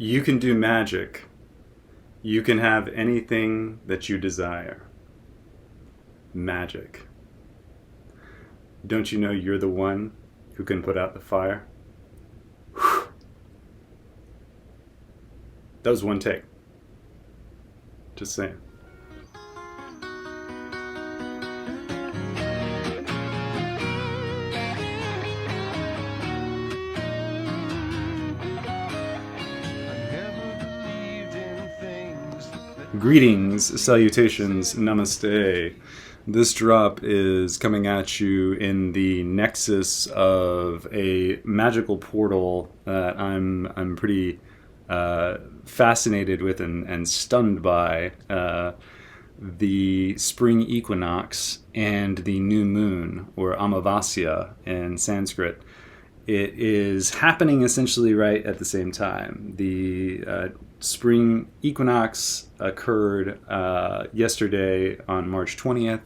You can do magic. You can have anything that you desire. Magic. Don't you know you're the one who can put out the fire? Whew. That was one take. Just saying. Greetings, salutations, namaste. This drop is coming at you in the nexus of a magical portal that I'm pretty fascinated with and stunned by. The spring equinox and the new moon, or Amavasya in Sanskrit. It is happening essentially right at the same time. The spring equinox occurred yesterday on March 20th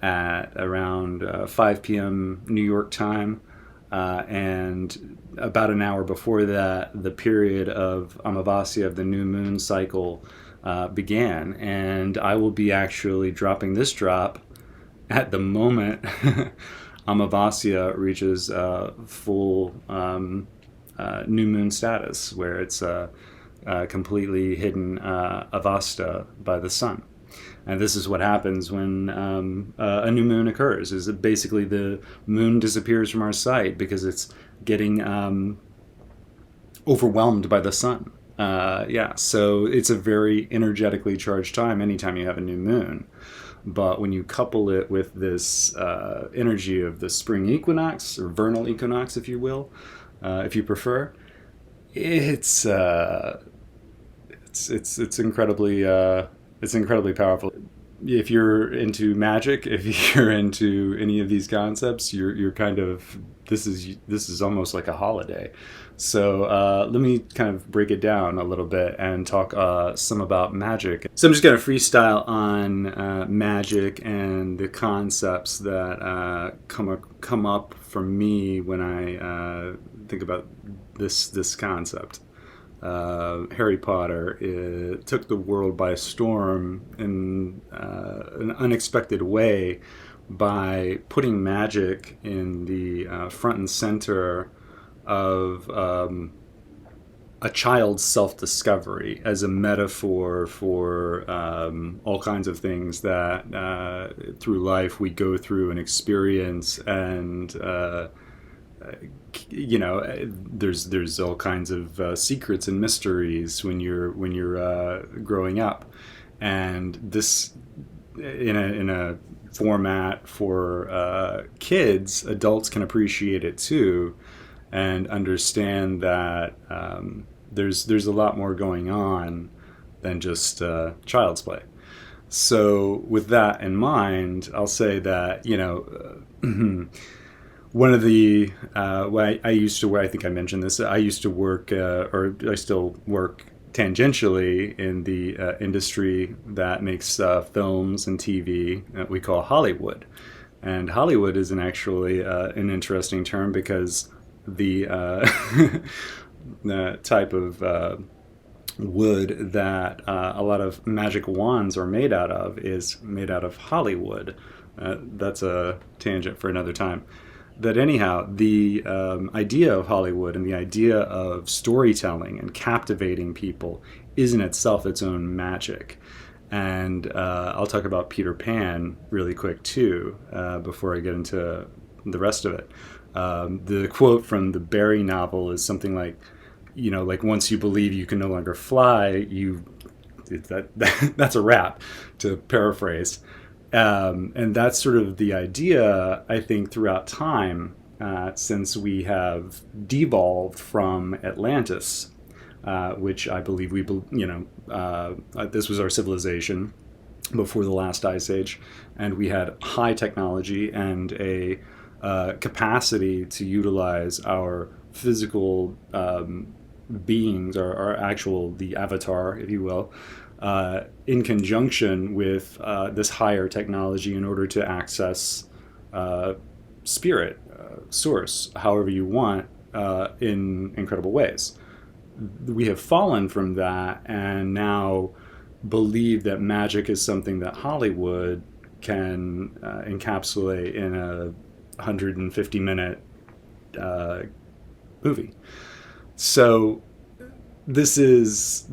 at around 5 p.m. New York time. And about an hour before that, the period of Amavasya, of the new moon cycle, began. And I will be actually dropping this drop at the moment Amavasya reaches full new moon status, where it's completely hidden avasta by the sun. And this is what happens when a new moon occurs, is that basically the moon disappears from our sight because it's getting overwhelmed by the sun. So it's a very energetically charged time anytime you have a new moon. But when you couple it with this energy of the spring equinox, or vernal equinox, if you will, if you prefer, it's incredibly powerful. If you're into magic, if you're into any of these concepts, you're kind of, this is almost like a holiday. So let me kind of break it down a little bit and talk some about magic. So I'm just going to freestyle on magic and the concepts that come up for me when I think about this concept. Harry Potter took the world by storm in an unexpected way by putting magic in the front and center of a child's self-discovery as a metaphor for all kinds of things that through life we go through and experience, and there's all kinds of secrets and mysteries when you're growing up, and this in a format for kids. Adults can appreciate it too, and understand that there's a lot more going on than just child's play. So with that in mind, I'll say that one of the I think I mentioned this. I used to work, or I still work tangentially in the industry that makes films and TV that we call Hollywood. And Hollywood isn't actually an interesting term, because the the type of wood that a lot of magic wands are made out of is made out of Hollywood. That's a tangent for another time. That anyhow, the idea of Hollywood and the idea of storytelling and captivating people is in itself its own magic. And I'll talk about Peter Pan really quick too, before I get into the rest of it. The quote from the Barry novel is something like, like, once you believe you can no longer fly, that's a wrap, to paraphrase. And that's sort of the idea, I think, throughout time, since we have devolved from Atlantis, which I believe this was our civilization before the last ice age, and we had high technology and a capacity to utilize our physical beings, the avatar, if you will, in conjunction with this higher technology in order to access spirit, source, however you want, in incredible ways. we have fallen from that and now believe that magic is something that Hollywood can encapsulate in a 150-minute movie. So this is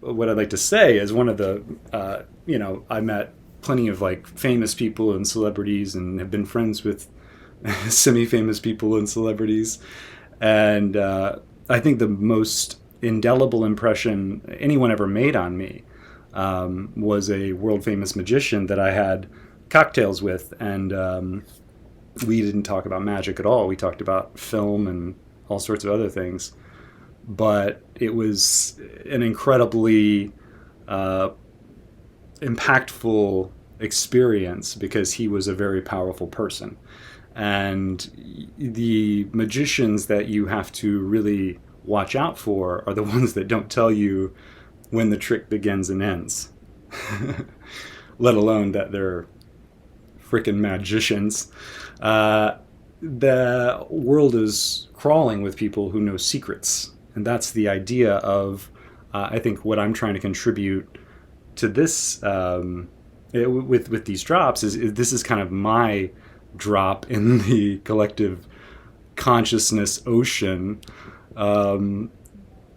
what I'd like to say is one of the I met plenty of like famous people and celebrities and have been friends with semi-famous people and celebrities, and I think the most indelible impression anyone ever made on me was a world famous magician that I had cocktails with, and we didn't talk about magic at all. We talked about film and all sorts of other things, but it was an incredibly impactful experience because he was a very powerful person. And the magicians that you have to really watch out for are the ones that don't tell you when the trick begins and ends, let alone that they're freaking magicians. The world is crawling with people who know secrets. And that's the idea of, I think, what I'm trying to contribute to this with these drops is this is kind of my drop in the collective consciousness ocean,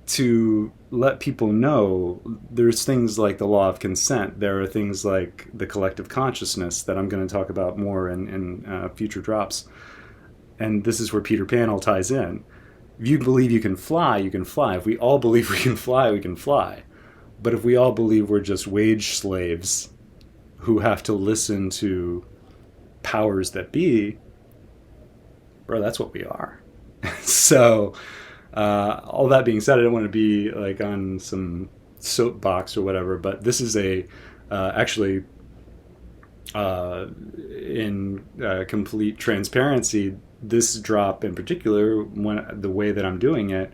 to let people know there's things like the law of consent. There are things like the collective consciousness that I'm going to talk about more in future drops. And this is where Peter Pan all ties in. If you believe you can fly, you can fly. If we all believe we can fly, we can fly. But if we all believe we're just wage slaves who have to listen to powers that be, bro, that's what we are. So, all that being said, I don't want to be like on some soapbox or whatever, but this is actually in complete transparency, this drop in particular, the way that I'm doing it,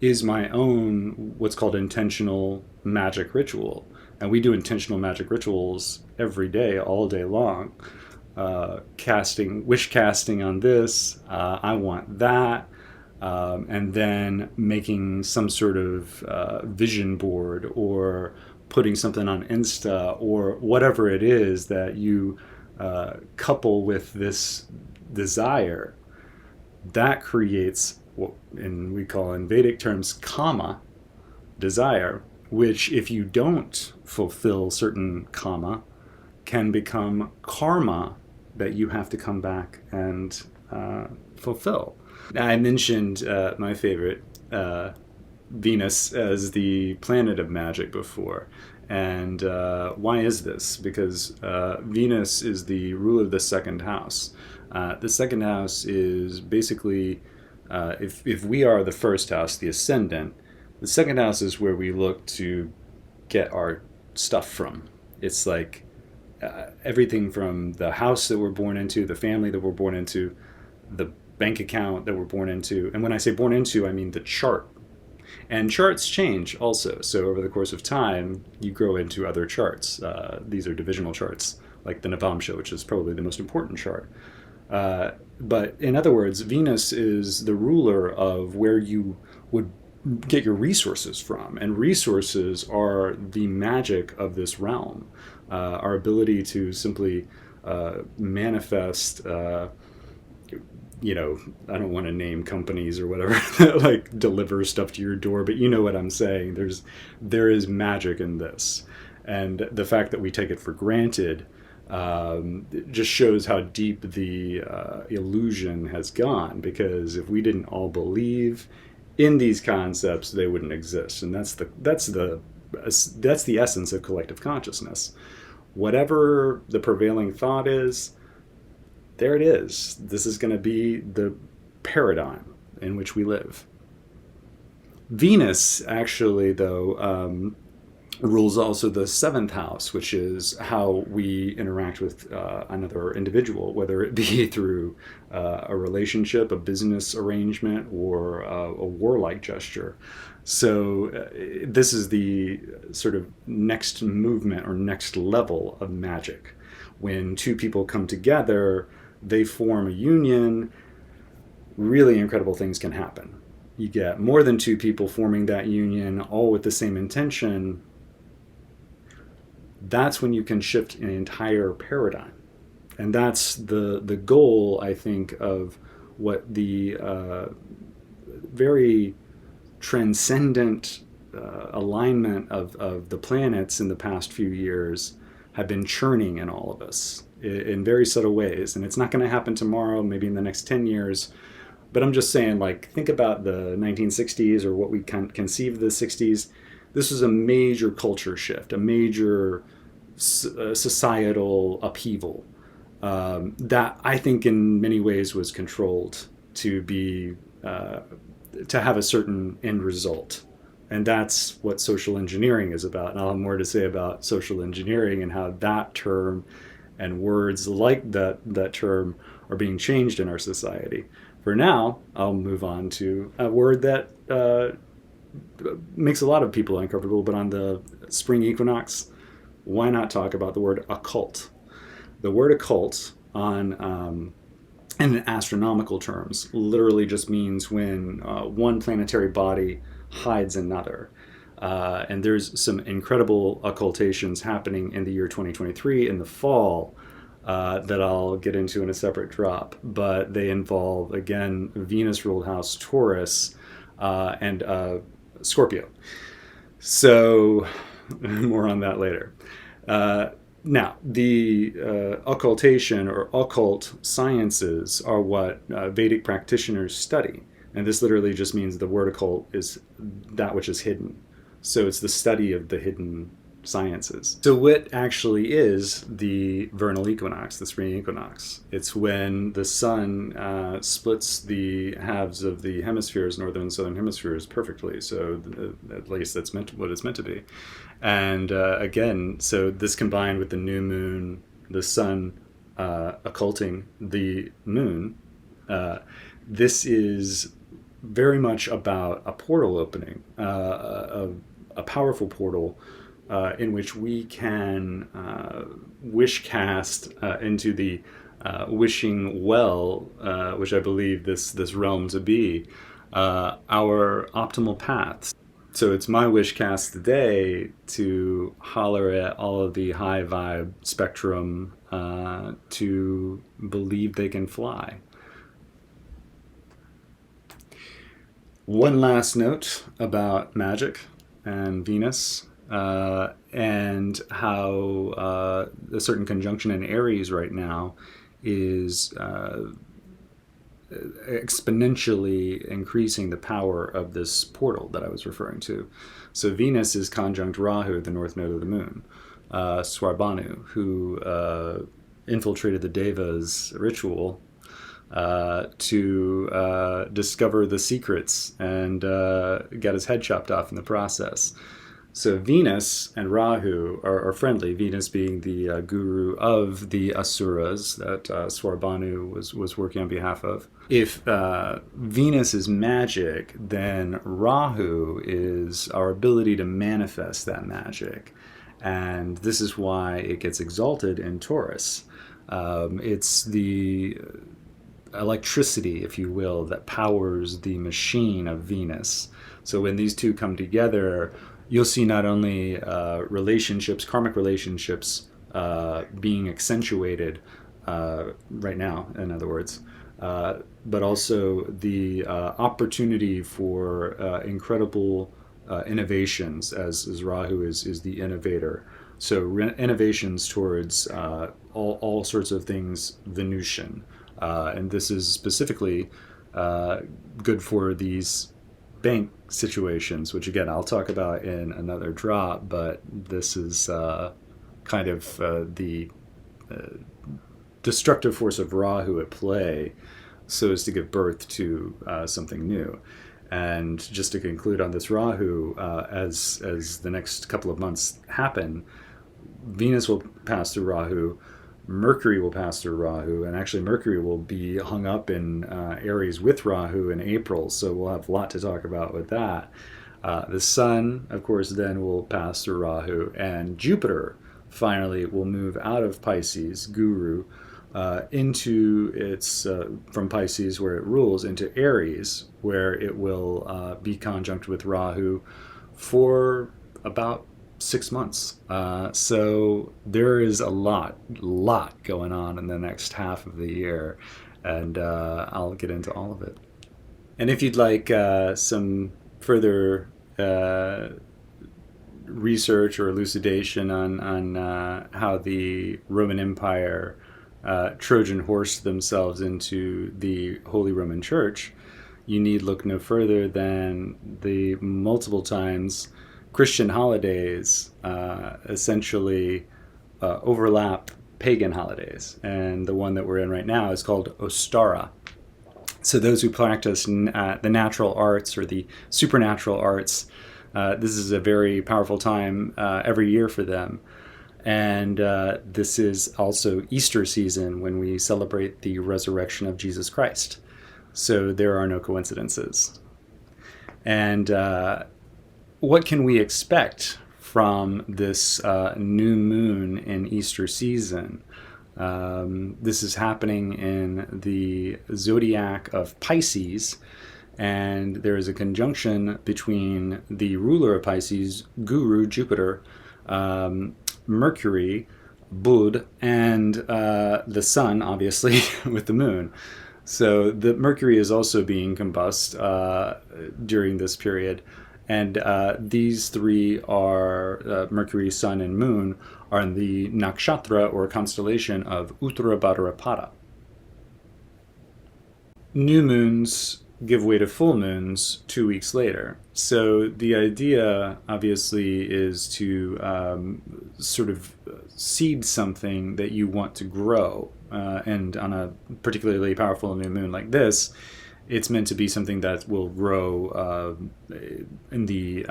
is my own what's called intentional magic ritual. And we do intentional magic rituals every day, all day long. Wish casting on this, I want that, and then making some sort of vision board or putting something on Insta or whatever it is that you couple with this desire. That creates what we call in Vedic terms kama, desire, which if you don't fulfill certain kama can become karma that you have to come back and fulfill. I mentioned my favorite, Venus, as the planet of magic before. And why is this? Because Venus is the ruler of the second house. The second house is basically, if we are the first house, the ascendant, the second house is where we look to get our stuff from. It's like everything from the house that we're born into, the family that we're born into, the bank account that we're born into. And when I say born into, I mean the chart. And charts change also. So over the course of time, you grow into other charts. These are divisional charts, like the Navamsha, which is probably the most important chart. But in other words, Venus is the ruler of where you would get your resources from. And resources are the magic of this realm. Our ability to simply manifest, I don't want to name companies or whatever that like deliver stuff to your door, but you know what I'm saying. There is magic in this. And the fact that we take it for granted it just shows how deep the illusion has gone, because if we didn't all believe in these concepts, they wouldn't exist. And that's the essence of collective consciousness. Whatever the prevailing thought is, there it is. This is going to be the paradigm in which we live. Venus, actually, though, rules also the seventh house, which is how we interact with another individual, whether it be through a relationship, a business arrangement, or a warlike gesture. So this is the sort of next movement or next level of magic. When two people come together, they form a union, really incredible things can happen. you get more than two people forming that union, all with the same intention, that's when you can shift an entire paradigm. And that's the goal, I think, of what the very transcendent alignment of the planets in the past few years have been churning in all of us in very subtle ways. And it's not going to happen tomorrow, maybe in the next 10 years. But I'm just saying, like, think about the 1960s or what we can conceive of the 60s. This was a major culture shift, a major societal upheaval that I think in many ways was controlled to be to have a certain end result. And that's what social engineering is about. And I'll have more to say about social engineering and how that term and words like that term are being changed in our society. For now, I'll move on to a word that makes a lot of people uncomfortable, but on the spring equinox, why not talk about the word occult? The word occult in astronomical terms literally just means when one planetary body hides another. And there's some incredible occultations happening in the year 2023 in the fall that I'll get into in a separate drop. But they involve, again, Venus ruled house Taurus and Scorpio. So more on that later. Now, the occultation or occult sciences are what Vedic practitioners study. And this literally just means the word occult is that which is hidden. So it's the study of the hidden sciences. So what actually is the vernal equinox, the spring equinox? It's when the sun splits the halves of the hemispheres, northern and southern hemispheres, perfectly. So at least that's what it's meant to be. And again, so this combined with the new moon, the sun occulting the moon, this is very much about a portal opening, a powerful portal in which we can wish cast into the wishing well, which I believe this realm to be, our optimal paths. So it's my wish cast today to holler at all of the high vibe spectrum to believe they can fly. One last note about magic and Venus and how a certain conjunction in Aries right now is exponentially increasing the power of this portal that I was referring to. So Venus is conjunct Rahu, the north node of the moon, Swarbhanu, who infiltrated the Devas ritual to discover the secrets and got his head chopped off in the process. So Venus and Rahu are friendly, Venus being the guru of the Asuras that Swarbhanu was working on behalf of. If Venus is magic, then Rahu is our ability to manifest that magic. And this is why it gets exalted in Taurus. It's the electricity, if you will, that powers the machine of Venus. So when these two come together, you'll see not only relationships, karmic relationships, being accentuated right now, in other words, but also the opportunity for incredible innovations, as Rahu is the innovator. So innovations towards all sorts of things Venusian. And this is specifically good for these bank situations, which again I'll talk about in another drop, but this is kind of the destructive force of Rahu at play, so as to give birth to something new. And just to conclude on this Rahu, as the next couple of months happen, Venus will pass through Rahu, Mercury will pass through Rahu, and actually Mercury will be hung up in Aries with Rahu in April, so we'll have a lot to talk about with that. The Sun, of course, then will pass through Rahu, and Jupiter finally will move out of Pisces, Guru, into its from Pisces, where it rules, into Aries, where it will be conjunct with Rahu for about 6 months. So there is a lot going on in the next half of the year, and I'll get into all of it. And if you'd like some further research or elucidation on how the Roman Empire Trojan horsed themselves into the Holy Roman Church, you need look no further than the multiple times Christian holidays essentially overlap pagan holidays. And the one that we're in right now is called Ostara. So those who practice the natural arts or the supernatural arts, this is a very powerful time every year for them. And this is also Easter season, when we celebrate the resurrection of Jesus Christ. So there are no coincidences. And what can we expect from this new moon in Easter season? This is happening in the zodiac of Pisces, and there is a conjunction between the ruler of Pisces, Guru, Jupiter, Mercury, Bud, and the sun, obviously, with the moon. So the Mercury is also being combust during this period. And these three are, Mercury, Sun, and Moon, are in the nakshatra or constellation of Uttarabhadrapada. New moons give way to full moons 2 weeks later. So the idea, obviously, is to sort of seed something that you want to grow. And on a particularly powerful new moon like this, it's meant to be something that will grow in the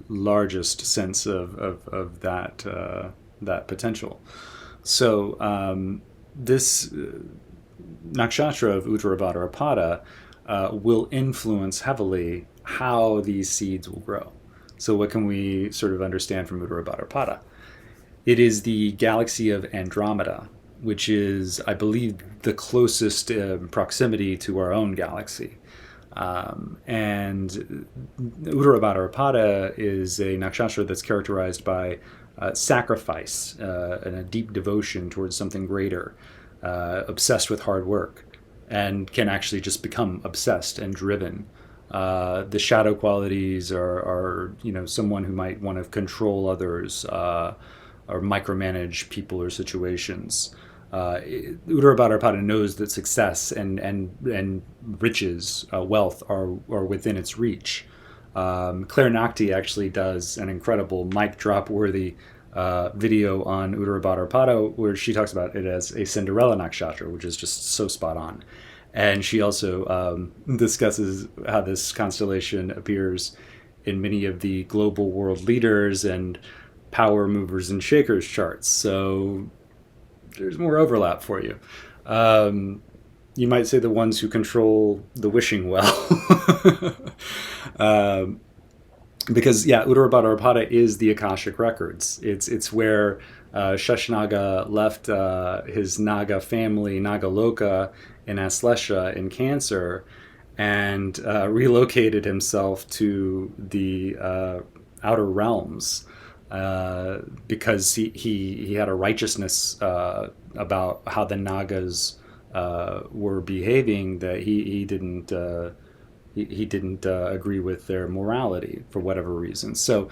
largest sense of that potential. So this nakshatra of Uttarabhadrapada will influence heavily how these seeds will grow. So what can we sort of understand from Uttarabhadrapada? It is the galaxy of Andromeda, which is, I believe, the closest proximity to our own galaxy. And Uttarabhadrapada is a nakshatra that's characterized by sacrifice and a deep devotion towards something greater, obsessed with hard work, and can actually just become obsessed and driven. The shadow qualities are someone who might want to control others or micromanage people or situations. Uttarabhadrapada knows that success and riches, wealth are within its reach. Claire Nakti actually does an incredible mic drop worthy video on Uttarabhadrapada, where she talks about it as a Cinderella nakshatra, which is just so spot on. And she also discusses how this constellation appears in many of the global world leaders and power movers and shakers charts. So there's more overlap for you. You might say the ones who control the wishing well. Because, Uttarabhadrapada is the Akashic Records. It's where Shashnaga left his Naga family, Nagaloka, in Aslesha in Cancer, and relocated himself to the outer realms. Because he had a righteousness about how the Nagas were behaving that he didn't agree with their morality for whatever reason. So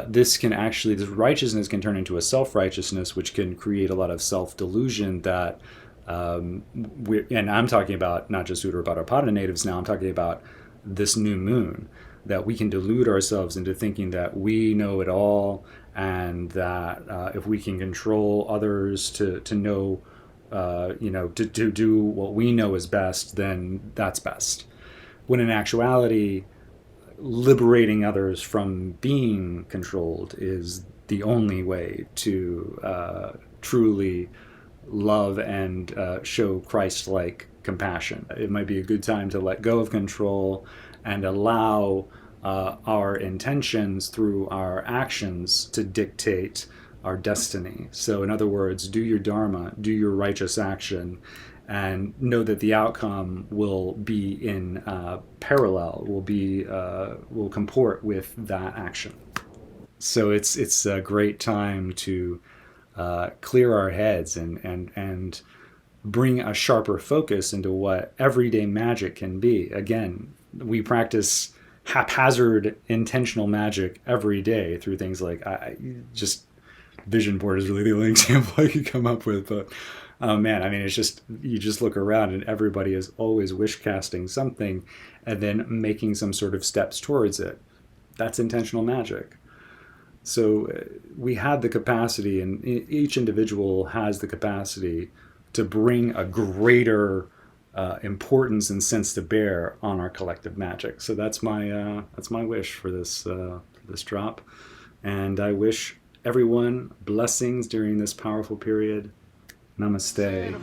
this righteousness can turn into a self-righteousness, which can create a lot of self-delusion that and I'm talking about not just Uttarabhadrapada natives now, I'm talking about this new moon, that we can delude ourselves into thinking that we know it all, and that if we can control others to know, to do what we know is best, then that's best. When in actuality, liberating others from being controlled is the only way to truly love and show Christ-like compassion. It might be a good time to let go of control and allow our intentions through our actions to dictate our destiny. So in other words, do your Dharma, do your righteous action, and know that the outcome will be in parallel, will comport with that action. So it's a great time to clear our heads and bring a sharper focus into what everyday magic can be. Again, we practice haphazard intentional magic every day through things like just vision board is really the only example I could come up with. But man, I mean, it's just, you just look around and everybody is always wish casting something and then making some sort of steps towards it. That's intentional magic. So we had the capacity, and each individual has the capacity to bring a greater importance and sense to bear on our collective magic. So that's my wish for this drop, and I wish everyone blessings during this powerful period. Namaste.